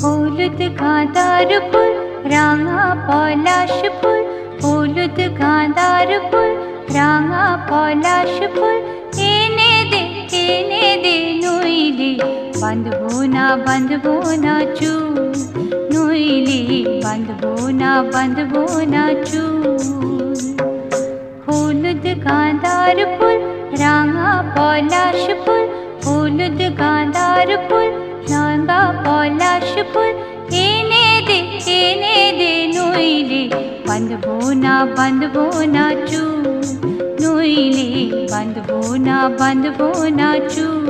হলুদ গাঁদার ফুল রাঙা পলাশ ফুল, হলুদ গাঁদার ফুল রাঙা পলাশ ফুল, এনে দে নইলে বাঁধবো না চুল, নইলে বাঁধবো না চুল। হলুদ গাঁদার ফুল রাঙা পলাশ ফুল, হলুদ গাঁদার ফুল রাঙা পলাশ ফুল, এনে দে নইলে বাঁধবো না চুল, নইলে বাঁধবো না চুল।